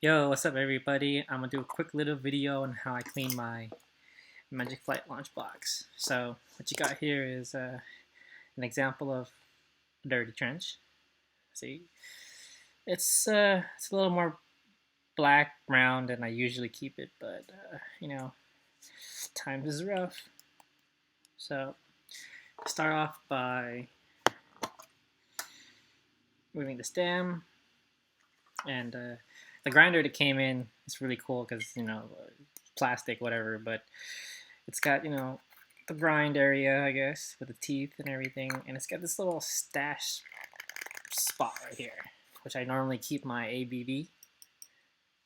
Yo, what's up everybody? I'm gonna do a quick little video on how I clean my Magic Flight launch box. So what you got here is an example of a dirty trench. See, it's a little more black brown than I usually keep it, but times is rough. So start off by moving the stem, and the grinder that came in is really cool because plastic, whatever, but it's got the grind area, I guess, with the teeth and everything, and it's got this little stash spot right here, which I normally keep my ABV.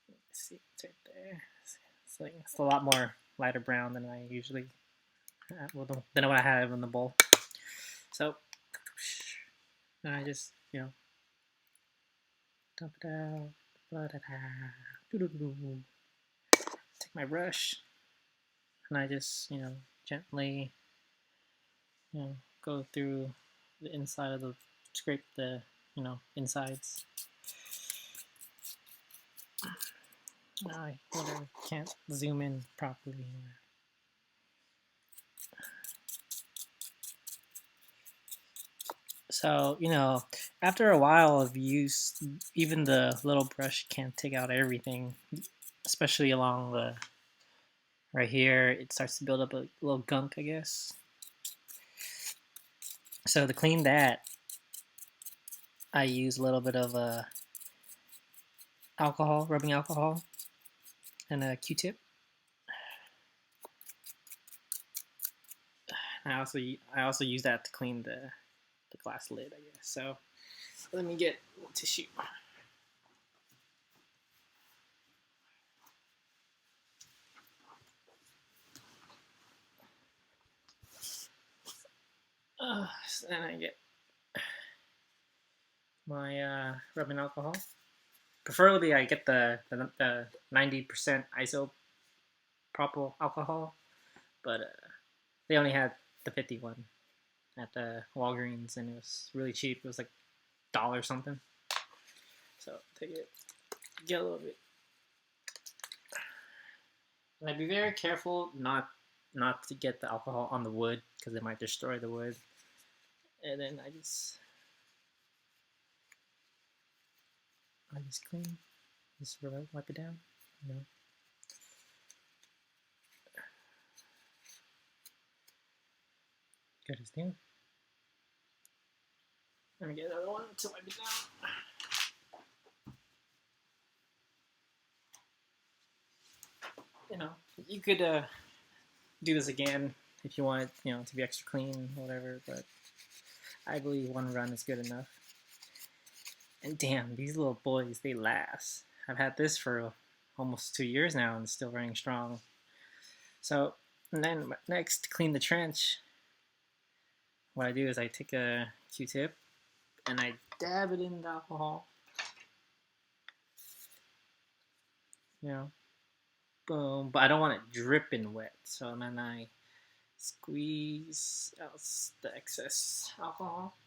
Let's see, it's right there. It's a lot more lighter brown than I usually than what I have in the bowl. So, and I just dump it out. Take my brush, and I just gently go through the inside of the scrape the insides. I can't zoom in properly. So after a while of use, even the little brush can't take out everything, especially along the right here. It starts to build up a little gunk, I guess. So to clean that, I use a little bit of rubbing alcohol, and a Q-tip. I also use that to clean the glass lid, I guess. So let me get a little tissue. So then I get my rubbing alcohol. Preferably, I get the 90% isopropyl alcohol, but they only had the 51 at the Walgreens, and it was really cheap. It was like $1 something. So take it, get a little bit, and I'd be very careful not to get the alcohol on the wood because it might destroy the wood. And then I just clean, just wipe it down, Good as new. Let me get another one to wipe it down. You could do this again if you want it, to be extra clean, whatever. But I believe one run is good enough. And damn, these little boys, they last. I've had this for almost 2 years now, and it's still running strong. So, and then next, to clean the trench, what I do is I take a Q-tip and I dab it in the alcohol. Boom. But I don't want it dripping wet, so then I squeeze out the excess alcohol.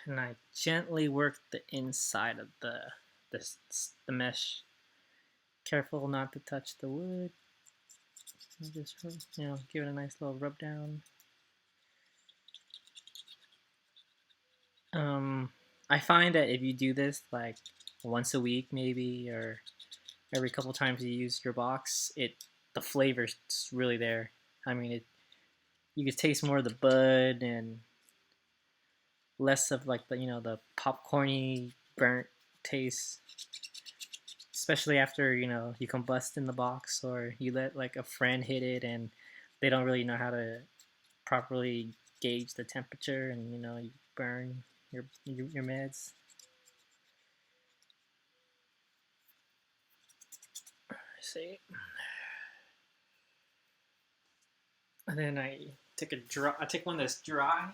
And I gently work the inside of the mesh. Careful not to touch the wood. Just give it a nice little rub down. I find that if you do this like once a week maybe, or every couple times you use your box, the flavor's really there. I mean, you can taste more of the bud and less of like the popcorny burnt taste, especially after you combust in the box, or you let like a friend hit it and they don't really know how to properly gauge the temperature, and you burn your meds. See, and then I take one that's dry.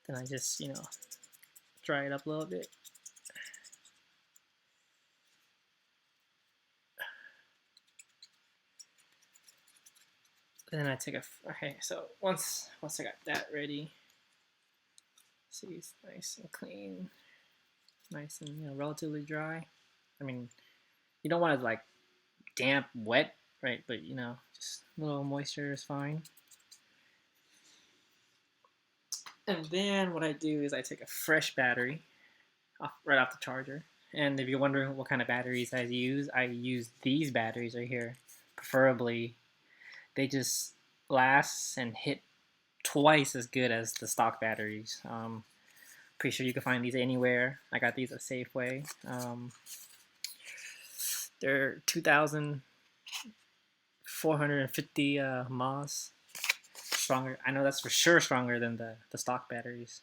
Then I just dry it up a little bit. Then I take a, okay, so once I got that ready, see, it's nice and clean, nice and, you know, relatively dry. I mean, you don't want it like damp, wet, right? But you know, just a little moisture is fine. And then what I do is I take a fresh battery right off the charger. And if you're wondering what kind of batteries I use these batteries right here. Preferably, they just last and hit twice as good as the stock batteries. Pretty sure you can find these anywhere. I got these at Safeway. They're 2,450 mAh. Stronger. I know that's for sure stronger than the stock batteries.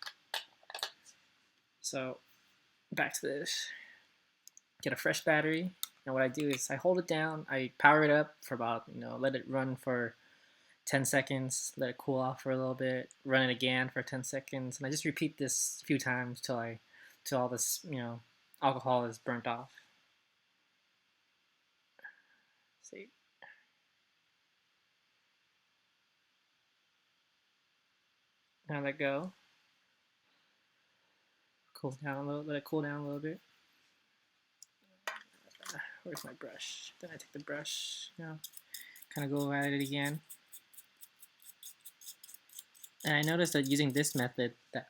So back to this. Get a fresh battery, and what I do is I hold it down, I power it up for about, you know, let it run for 10 seconds, let it cool off for a little bit, run it again for 10 seconds, and I just repeat this a few times till all this, you know, alcohol is burnt off. See. Now let go. Cool down a little, let it cool down a little bit. Where's my brush? Then I take the brush, you know, kind of go at it again. And I noticed that using this method, that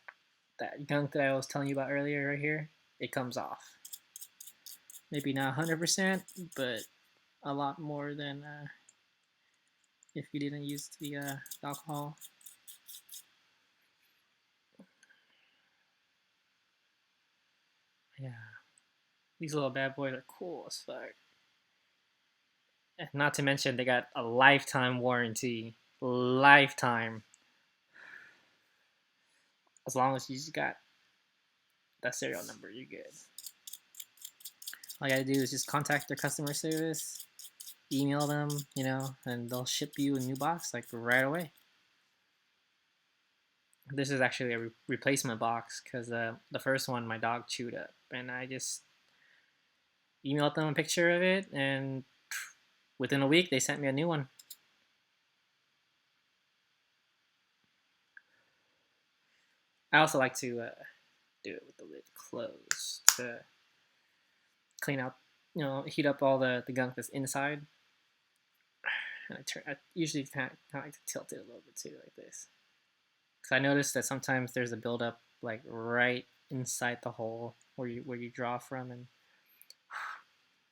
gunk that I was telling you about earlier right here, it comes off. Maybe not 100%, but a lot more than if you didn't use the alcohol. Yeah, these little bad boys are cool as fuck. And not to mention they got a lifetime warranty. Lifetime. As long as you just got that serial number, you're good. All you gotta do is just contact their customer service, email them, you know, and they'll ship you a new box like right away. This is actually a replacement box because the first one my dog chewed up, and I just emailed them a picture of it, and within a week they sent me a new one. I also like to do it with the lid closed to clean out, you know, heat up all the gunk that's inside. And I usually kind of like to tilt it a little bit too, like this. Because I noticed that sometimes there's a buildup like right inside the hole where you draw from, and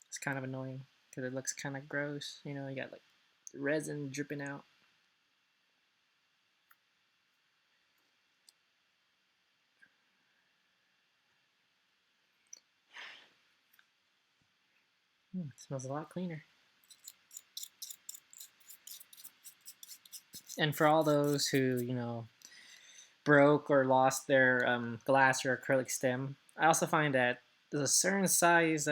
it's kind of annoying because it looks kind of gross. You know, you got like resin dripping out. It smells a lot cleaner. And for all those who, you know, broke or lost their glass or acrylic stem, I also find that there's a certain size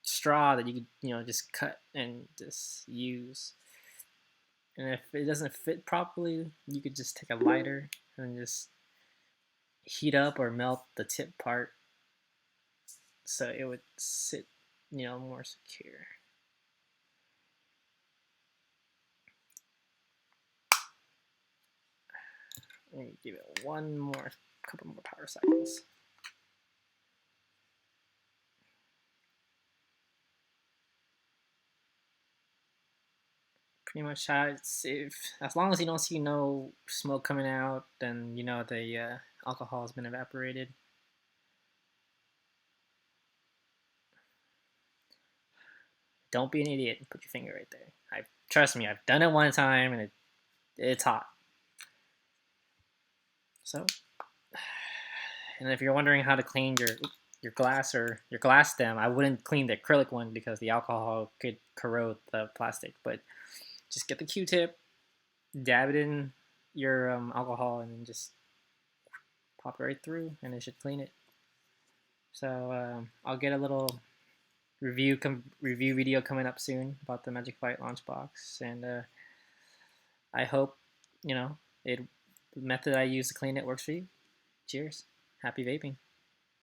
straw that you could, you know, just cut and just use. And if it doesn't fit properly, you could just take a lighter and just heat up or melt the tip part so it would sit, you know, more secure. Let me give it couple more power cycles. Pretty much as long as you don't see no smoke coming out, then you know the alcohol has been evaporated. Don't be an idiot and put your finger right there. Trust me, I've done it one time and it's hot. So, and if you're wondering how to clean your glass or your glass stem, I wouldn't clean the acrylic one because the alcohol could corrode the plastic. But just get the Q-tip, dab it in your alcohol, and then just pop it right through, and it should clean it. So I'll get a little review video coming up soon about the Magic Fight launch box, and I hope, you know, the method I use to clean it works for you. Cheers. Happy vaping.